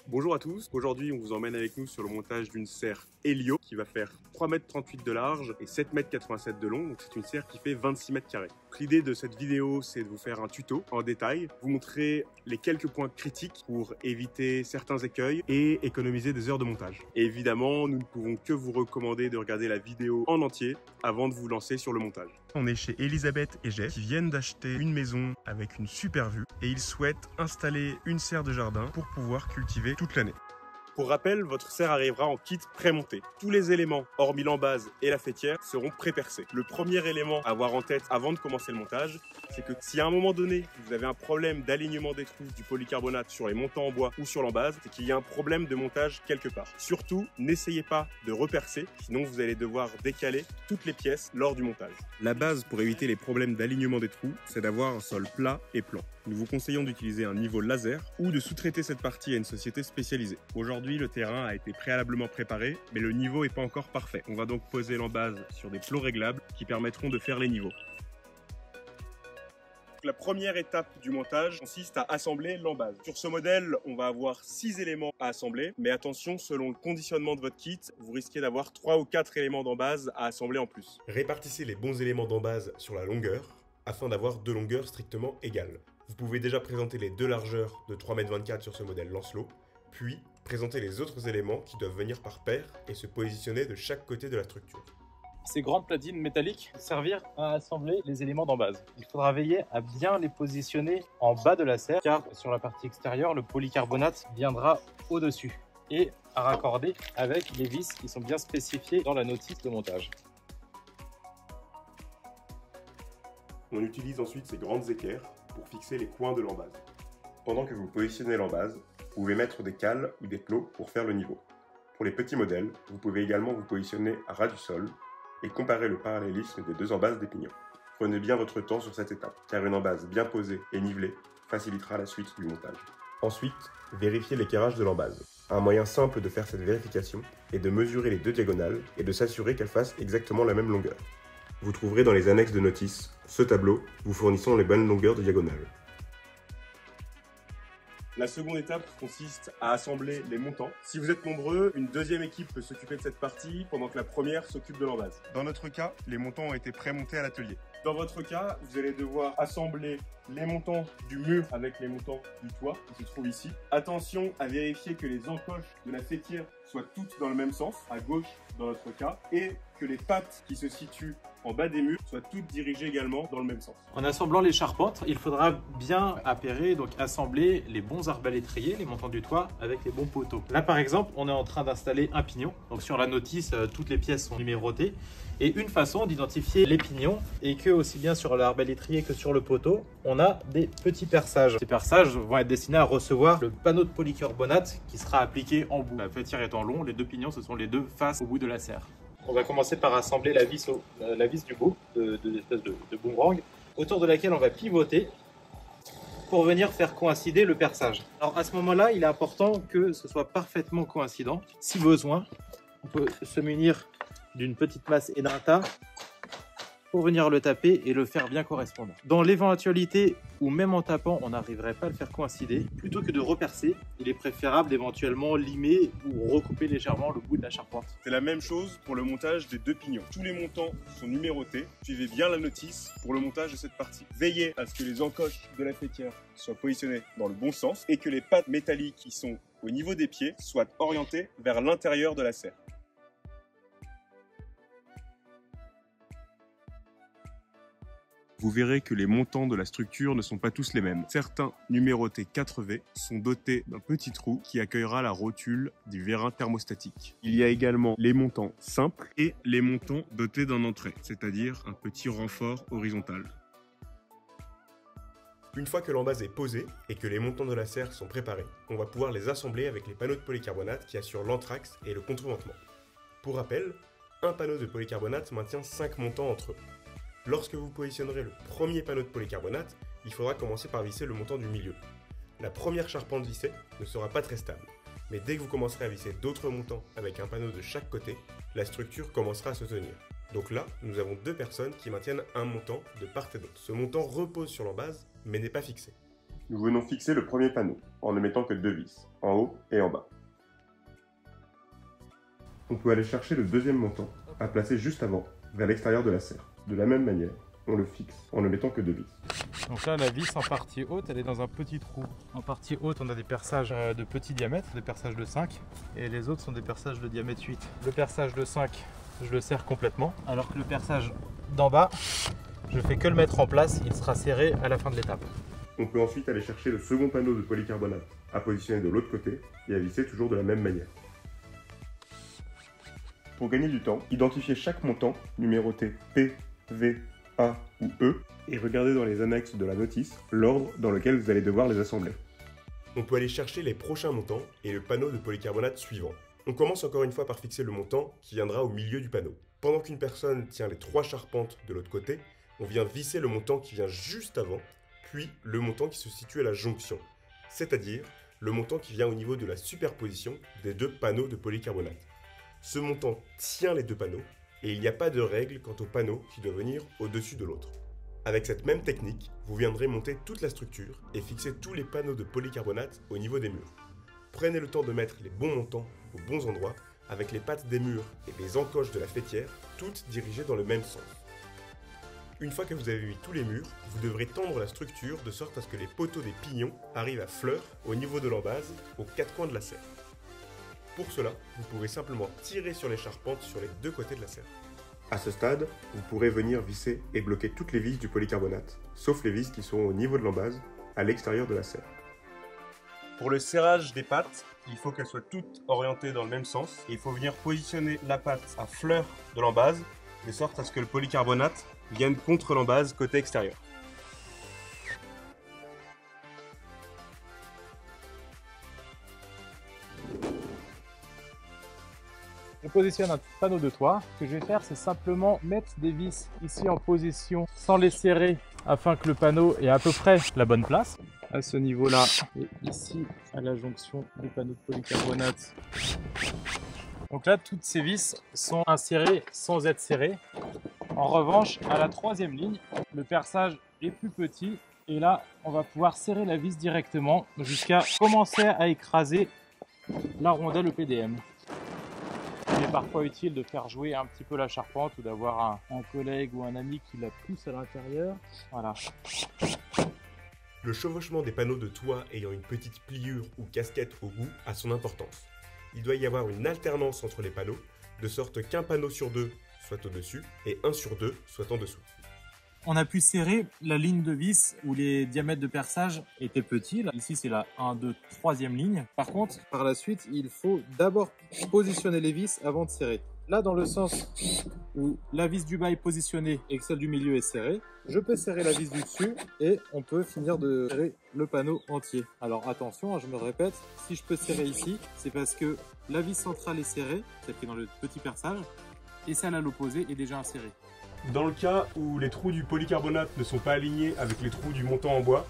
Bonjour à tous, aujourd'hui on vous emmène avec nous sur le montage d'une serre Helio qui va faire 3,38 m de large et 7,87 m de long, donc c'est une serre qui fait 26 mètres carrés. L'idée de cette vidéo c'est de vous faire un tuto en détail, vous montrer les quelques points critiques pour éviter certains écueils et économiser des heures de montage. Et évidemment nous ne pouvons que vous recommander de regarder la vidéo en entier avant de vous lancer sur le montage. On est chez Elisabeth et Jeff qui viennent d'acheter une maison avec une super vue et ils souhaitent installer une serre de jardin pour pouvoir cultiver toute l'année. Pour rappel, votre serre arrivera en kit pré-monté. Tous les éléments, hormis l'embase et la faîtière, seront pré-percés. Le premier élément à avoir en tête avant de commencer le montage, c'est que si à un moment donné, vous avez un problème d'alignement des trous du polycarbonate sur les montants en bois ou sur l'embase, c'est qu'il y a un problème de montage quelque part. Surtout, n'essayez pas de repercer, sinon vous allez devoir décaler toutes les pièces lors du montage. La base pour éviter les problèmes d'alignement des trous, c'est d'avoir un sol plat et plan. Nous vous conseillons d'utiliser un niveau laser ou de sous-traiter cette partie à une société spécialisée. Aujourd'hui, le terrain a été préalablement préparé, mais le niveau n'est pas encore parfait. On va donc poser l'embase sur des plots réglables qui permettront de faire les niveaux. La première étape du montage consiste à assembler l'embase. Sur ce modèle, on va avoir 6 éléments à assembler, mais attention, selon le conditionnement de votre kit, vous risquez d'avoir 3 ou 4 éléments d'embase à assembler en plus. Répartissez les bons éléments d'embase sur la longueur, afin d'avoir deux longueurs strictement égales. Vous pouvez déjà présenter les deux largeurs de 3,24 m sur ce modèle Lancelot, puis présenter les autres éléments qui doivent venir par paire et se positionner de chaque côté de la structure. Ces grandes platines métalliques serviront à assembler les éléments d'embase. Il faudra veiller à bien les positionner en bas de la serre, car sur la partie extérieure, le polycarbonate viendra au-dessus, et à raccorder avec les vis qui sont bien spécifiées dans la notice de montage. On utilise ensuite ces grandes équerres pour fixer les coins de l'embase. Pendant que vous positionnez l'embase, vous pouvez mettre des cales ou des plots pour faire le niveau. Pour les petits modèles, vous pouvez également vous positionner à ras du sol et comparer le parallélisme des deux embases des pignons. Prenez bien votre temps sur cette étape, car une embase bien posée et nivelée facilitera la suite du montage. Ensuite, vérifiez l'équerrage de l'embase. Un moyen simple de faire cette vérification est de mesurer les deux diagonales et de s'assurer qu'elles fassent exactement la même longueur. Vous trouverez dans les annexes de notice ce tableau vous fournissant les bonnes longueurs de diagonale. La seconde étape consiste à assembler les montants. Si vous êtes nombreux, une deuxième équipe peut s'occuper de cette partie pendant que la première s'occupe de l'embase. Dans notre cas, les montants ont été pré-montés à l'atelier. Dans votre cas, vous allez devoir assembler les montants du mur avec les montants du toit qui se trouvent ici. Attention à vérifier que les encoches de la faîtière soient toutes dans le même sens, à gauche dans notre cas, et que les pattes qui se situent en bas des murs soient toutes dirigées également dans le même sens. En assemblant les charpentes, il faudra bien appairer, donc assembler les bons arbalétriers, les montants du toit, avec les bons poteaux. Là par exemple, on est en train d'installer un pignon. Donc sur la notice, toutes les pièces sont numérotées. Et une façon d'identifier les pignons est que aussi bien sur l'arbalétrier que sur le poteau, on a des petits perçages. Ces perçages vont être destinés à recevoir le panneau de polycarbonate qui sera appliqué en bout. La faîtière étant longue, les deux pignons, ce sont les deux faces au bout de la serre. On va commencer par assembler la vis du bout, de l'espèce de boomerang, autour de laquelle on va pivoter pour venir faire coïncider le perçage. Alors à ce moment-là, il est important que ce soit parfaitement coïncident. Si besoin, on peut se munir d'une petite masse et d'un tas pour venir le taper et le faire bien correspondre. Dans l'éventualité où même en tapant, on n'arriverait pas à le faire coïncider, plutôt que de repercer, il est préférable d'éventuellement limer ou recouper légèrement le bout de la charpente. C'est la même chose pour le montage des deux pignons. Tous les montants sont numérotés. Suivez bien la notice pour le montage de cette partie. Veillez à ce que les encoches de la faîtière soient positionnées dans le bon sens et que les pattes métalliques qui sont au niveau des pieds soient orientées vers l'intérieur de la serre. Vous verrez que les montants de la structure ne sont pas tous les mêmes. Certains, numérotés 4V, sont dotés d'un petit trou qui accueillera la rotule du vérin thermostatique. Il y a également les montants simples et les montants dotés d'un entrée, c'est-à-dire un petit renfort horizontal. Une fois que l'embase est posée et que les montants de la serre sont préparés, on va pouvoir les assembler avec les panneaux de polycarbonate qui assurent l'anthrax et le contreventement. Pour rappel, un panneau de polycarbonate maintient 5 montants entre eux. Lorsque vous positionnerez le premier panneau de polycarbonate, il faudra commencer par visser le montant du milieu. La première charpente vissée ne sera pas très stable, mais dès que vous commencerez à visser d'autres montants avec un panneau de chaque côté, la structure commencera à se tenir. Donc là, nous avons deux personnes qui maintiennent un montant de part et d'autre. Ce montant repose sur l'embase, mais n'est pas fixé. nous venons fixer le premier panneau en ne mettant que 2 vis, en haut et en bas. On peut aller chercher le deuxième montant à placer juste avant, vers l'extérieur de la serre. De la même manière, on le fixe en ne mettant que 2 vis. Donc là, la vis en partie haute, elle est dans un petit trou. En partie haute, on a des perçages de petit diamètre, des perçages de 5, et les autres sont des perçages de diamètre 8. Le perçage de 5, je le serre complètement, alors que le perçage d'en bas, je fais que le mettre en place, il sera serré à la fin de l'étape. On peut ensuite aller chercher le second panneau de polycarbonate à positionner de l'autre côté et à visser toujours de la même manière. Pour gagner du temps, identifiez chaque montant numéroté P, V, A ou E et regardez dans les annexes de la notice l'ordre dans lequel vous allez devoir les assembler. On peut aller chercher les prochains montants et le panneau de polycarbonate suivant. On commence encore une fois par fixer le montant qui viendra au milieu du panneau. Pendant qu'une personne tient les 3 charpentes de l'autre côté, on vient visser le montant qui vient juste avant, puis le montant qui se situe à la jonction, c'est-à-dire le montant qui vient au niveau de la superposition des 2 panneaux de polycarbonate. Ce montant tient les 2 panneaux et il n'y a pas de règle quant au panneau qui doit venir au-dessus de l'autre. Avec cette même technique, vous viendrez monter toute la structure et fixer tous les panneaux de polycarbonate au niveau des murs. Prenez le temps de mettre les bons montants aux bons endroits avec les pattes des murs et les encoches de la faîtière, toutes dirigées dans le même sens. Une fois que vous avez mis tous les murs, vous devrez tendre la structure de sorte à ce que les poteaux des pignons arrivent à fleur au niveau de l'embase, aux 4 coins de la serre. Pour cela, vous pouvez simplement tirer sur les charpentes sur les 2 côtés de la serre. À ce stade, vous pourrez venir visser et bloquer toutes les vis du polycarbonate, sauf les vis qui sont au niveau de l'embase, à l'extérieur de la serre. Pour le serrage des pattes, il faut qu'elles soient toutes orientées dans le même sens. Et il faut venir positionner la patte à fleur de l'embase, de sorte à ce que le polycarbonate vienne contre l'embase côté extérieur. Je positionne un panneau de toit. Ce que je vais faire, c'est simplement mettre des vis ici en position sans les serrer afin que le panneau ait à peu près la bonne place. À ce niveau-là et ici à la jonction des panneaux de polycarbonate. Donc là, toutes ces vis sont insérées sans être serrées. En revanche, à la 3e ligne, le perçage est plus petit et là, on va pouvoir serrer la vis directement jusqu'à commencer à écraser la rondelle EPDM. Il est parfois utile de faire jouer un petit peu la charpente ou d'avoir un collègue ou un ami qui la pousse à l'intérieur. Voilà. Le chevauchement des panneaux de toit ayant une petite pliure ou casquette au bout a son importance. Il doit y avoir une alternance entre les panneaux, de sorte qu'un panneau sur 2 soit au-dessus et un sur 2 soit en dessous. On a pu serrer la ligne de vis où les diamètres de perçage étaient petits. Là, ici, c'est la 1, 2, 3e ligne. Par contre, par la suite, il faut d'abord positionner les vis avant de serrer. Là, dans le sens où la vis du bas est positionnée et que celle du milieu est serrée, je peux serrer la vis du dessus et on peut finir de serrer le panneau entier. Alors attention, je me répète, si je peux serrer ici, c'est parce que la vis centrale est serrée, celle qui est dans le petit perçage, et celle à l'opposé est déjà insérée. Dans le cas où les trous du polycarbonate ne sont pas alignés avec les trous du montant en bois,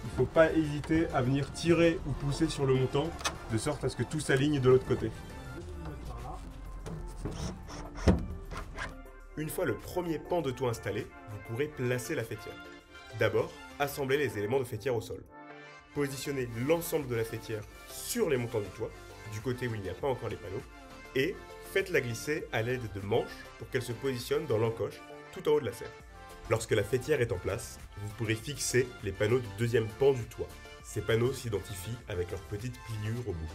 il ne faut pas hésiter à venir tirer ou pousser sur le montant de sorte à ce que tout s'aligne de l'autre côté. Une fois le premier pan de toit installé, vous pourrez placer la faîtière. D'abord, assemblez les éléments de faîtière au sol. Positionnez l'ensemble de la faîtière sur les montants du toit, du côté où il n'y a pas encore les panneaux, et faites-la glisser à l'aide de manches pour qu'elle se positionne dans l'encoche tout en haut de la serre. Lorsque la faîtière est en place, vous pourrez fixer les panneaux du deuxième pan du toit. Ces panneaux s'identifient avec leur petite pliure au bout.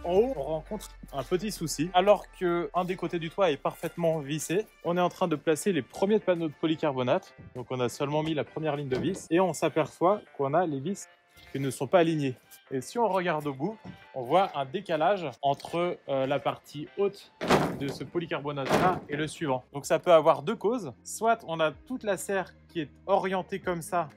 En haut, on rencontre un petit souci. Alors qu'un des côtés du toit est parfaitement vissé, on est en train de placer les premiers panneaux de polycarbonate. Donc on a seulement mis la première ligne de vis et on s'aperçoit qu'on a les vis qui ne sont pas alignées. Et si on regarde au bout, on voit un décalage entre la partie haute de ce polycarbonate-là et le suivant. Donc ça peut avoir 2 causes. Soit on a toute la serre qui est orientée comme ça,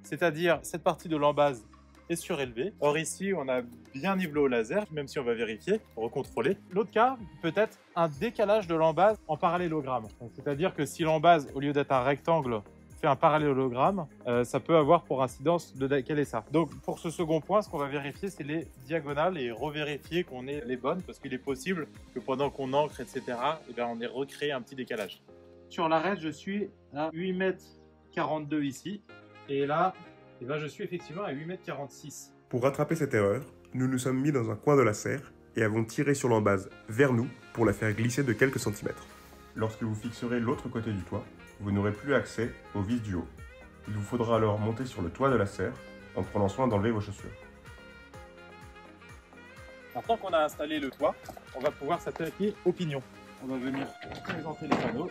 c'est-à-dire cette partie de l'embase est surélevée. Or ici, on a bien nivelé au laser, même si on va vérifier, recontrôler. L'autre cas, peut-être un décalage de l'embase en parallélogramme. C'est-à-dire que si l'embase, au lieu d'être un rectangle, fait un parallélogramme, ça peut avoir pour incidence de décaler ça. Donc pour ce second point, ce qu'on va vérifier, c'est les diagonales et revérifier qu'on ait les bonnes, parce qu'il est possible que pendant qu'on ancre, etc., eh bien, on ait recréé un petit décalage. Sur l'arête, je suis à 8,42 m ici, et là, Et ben je suis effectivement à 8,46 m. Pour rattraper cette erreur, nous nous sommes mis dans un coin de la serre et avons tiré sur l'embase vers nous pour la faire glisser de quelques centimètres. Lorsque vous fixerez l'autre côté du toit, vous n'aurez plus accès aux vis du haut. Il vous faudra alors monter sur le toit de la serre en prenant soin d'enlever vos chaussures. Maintenant qu'on a installé le toit, on va pouvoir s'attaquer aux pignons. On va venir présenter les panneaux.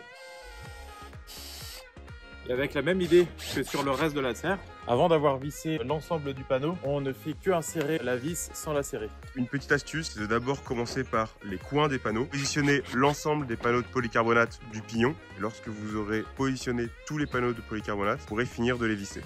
Et avec la même idée que sur le reste de la serre, avant d'avoir vissé l'ensemble du panneau, on ne fait que insérer la vis sans la serrer. Une petite astuce, c'est de d'abord commencer par les coins des panneaux. Positionnez l'ensemble des panneaux de polycarbonate du pignon. Et lorsque vous aurez positionné tous les panneaux de polycarbonate, vous pourrez finir de les visser.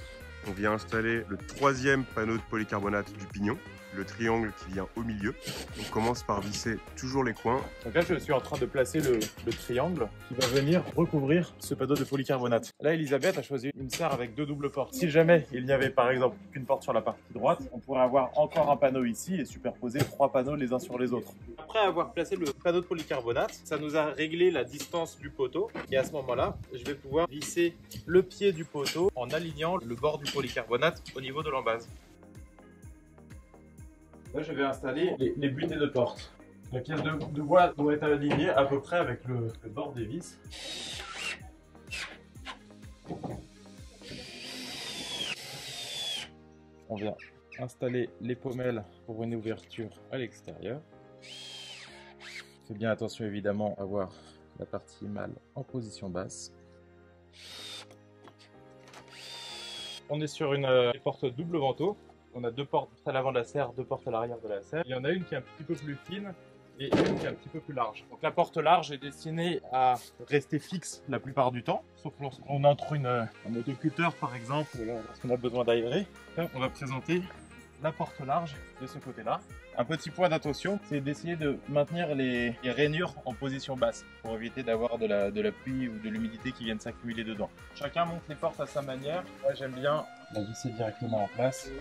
On vient installer le troisième panneau de polycarbonate du pignon, le triangle qui vient au milieu. On commence par visser toujours les coins. Donc là, je suis en train de placer le triangle qui va venir recouvrir ce panneau de polycarbonate. Là, Elisabeth a choisi une serre avec 2 doubles portes. Si jamais il n'y avait par exemple qu'une porte sur la partie droite, on pourrait avoir encore un panneau ici et superposer 3 panneaux les uns sur les autres. Après avoir placé le panneau de polycarbonate, ça nous a réglé la distance du poteau. Et à ce moment-là, je vais pouvoir visser le pied du poteau en alignant le bord du polycarbonate au niveau de l'embase. Là, je vais installer les butées de porte. La pièce de bois doit être alignée à peu près avec le bord des vis. On vient installer les pommelles pour une ouverture à l'extérieur. Faites bien attention évidemment à avoir la partie mâle en position basse. On est sur une porte double vantaux. On a 2 portes à l'avant de la serre, 2 portes à l'arrière de la serre. Il y en a une qui est un petit peu plus fine et une qui est un petit peu plus large. Donc la porte large est destinée à rester fixe la plupart du temps, sauf lorsqu'on entre un autocuteur par exemple, ou lorsqu'on a besoin d'aérer. On va présenter la porte large de ce côté-là. Un petit point d'attention, c'est d'essayer de maintenir les rainures en position basse pour éviter d'avoir de la pluie ou de l'humidité qui viennent s'accumuler dedans. Chacun monte les portes à sa manière. Moi j'aime bien la visser directement en place.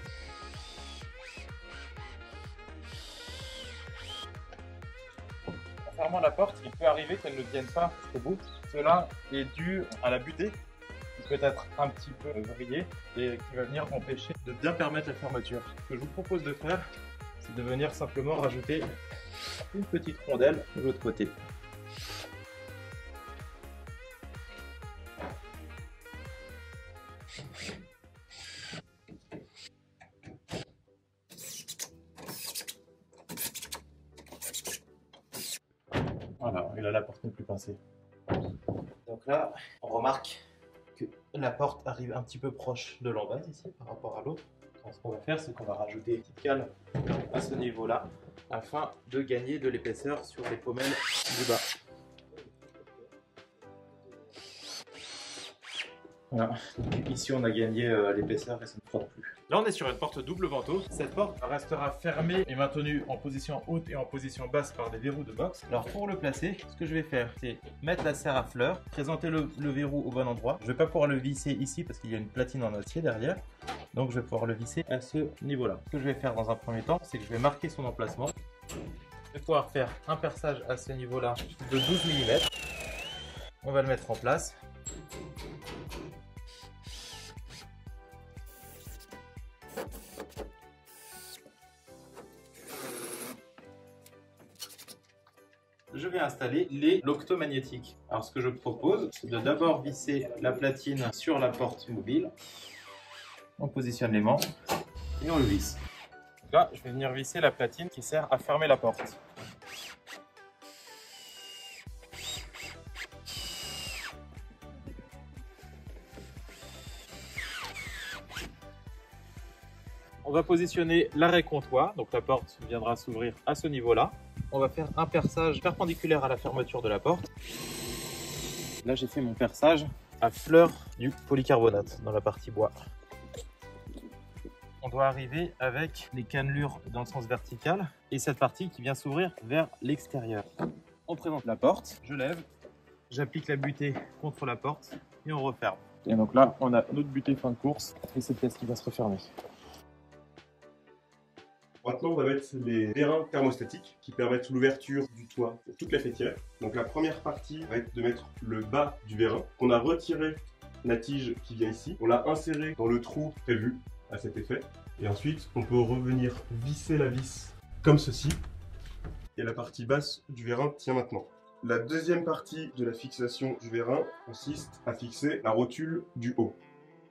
En fermant la porte, il peut arriver qu'elle ne vienne pas jusqu'au bout. Cela est dû à la butée qui peut être un petit peu vrillée et qui va venir empêcher de bien permettre la fermeture. Ce que je vous propose de faire, c'est de venir simplement rajouter une petite rondelle de l'autre côté. Voilà, et là la porte n'est plus pincée. Donc là, on remarque que la porte arrive un petit peu proche de l'embase ici par rapport à l'autre. Donc ce qu'on va faire, c'est qu'on va rajouter une petite cale à ce niveau-là afin de gagner de l'épaisseur sur les pommelles du bas. Voilà, donc ici on a gagné l'épaisseur et ça ne frotte plus. Là on est sur une porte double vantaux. Cette porte restera fermée et maintenue en position haute et en position basse par des verrous de box. Alors pour le placer, ce que je vais faire, c'est mettre la serre à fleur, présenter le verrou au bon endroit. Je ne vais pas pouvoir le visser ici parce qu'il y a une platine en acier derrière. Donc je vais pouvoir le visser à ce niveau-là. Ce que je vais faire dans un premier temps, c'est que je vais marquer son emplacement. Je vais pouvoir faire un perçage à ce niveau-là de 12 mm. On va le mettre en place. Je vais installer les loctomagnétiques. Alors ce que je propose, c'est de d'abord visser la platine sur la porte mobile. On positionne l'aimant et on le visse. Là, je vais venir visser la platine qui sert à fermer la porte. On va positionner l'arrêt comptoir, donc la porte viendra s'ouvrir à ce niveau-là. On va faire un perçage perpendiculaire à la fermeture de la porte. Là, j'ai fait mon perçage à fleur du polycarbonate dans la partie bois. On doit arriver avec les cannelures dans le sens vertical et cette partie qui vient s'ouvrir vers l'extérieur. On présente la porte, je lève, j'applique la butée contre la porte et on referme. Et donc là, on a notre butée fin de course et cette pièce qui va se refermer. Maintenant, on va mettre les vérins thermostatiques qui permettent l'ouverture du toit pour toute la faîtière. Donc la première partie va être de mettre le bas du vérin. On a retiré la tige qui vient ici. On l'a inséré dans le trou prévu. à cet effet. Et ensuite, on peut revenir visser la vis comme ceci. Et la partie basse du vérin tient maintenant. La deuxième partie de la fixation du vérin consiste à fixer la rotule du haut.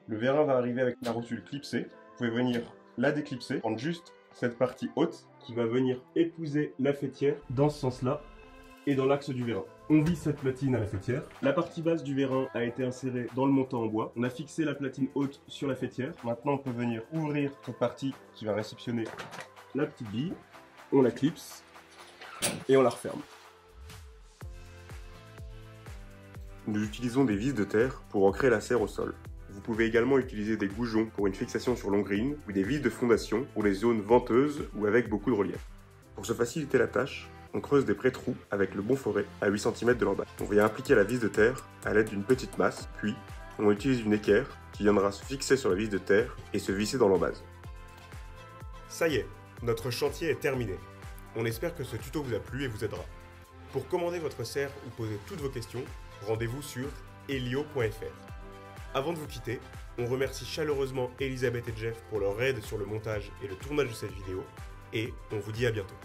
Le vérin va arriver avec la rotule clipsée. Vous pouvez venir la déclipser, prendre juste cette partie haute qui va venir épouser la faîtière dans ce sens-là et dans l'axe du vérin. On visse cette platine à la faîtière. La partie basse du vérin a été insérée dans le montant en bois. On a fixé la platine haute sur la faîtière. Maintenant, on peut venir ouvrir cette partie qui va réceptionner la petite bille. On la clipse et on la referme. Nous utilisons des vis de terre pour ancrer la serre au sol. Vous pouvez également utiliser des goujons pour une fixation sur longrine ou des vis de fondation pour les zones venteuses ou avec beaucoup de relief. Pour se faciliter la tâche, on creuse des pré-trous avec le bon forêt à 8 cm de l'emballage. On vient appliquer la vis de terre à l'aide d'une petite masse, puis on utilise une équerre qui viendra se fixer sur la vis de terre et se visser dans l'embase. Ça y est, notre chantier est terminé. On espère que ce tuto vous a plu et vous aidera. Pour commander votre serre ou poser toutes vos questions, rendez-vous sur helio.fr. Avant de vous quitter, on remercie chaleureusement Elisabeth et Jeff pour leur aide sur le montage et le tournage de cette vidéo, et on vous dit à bientôt.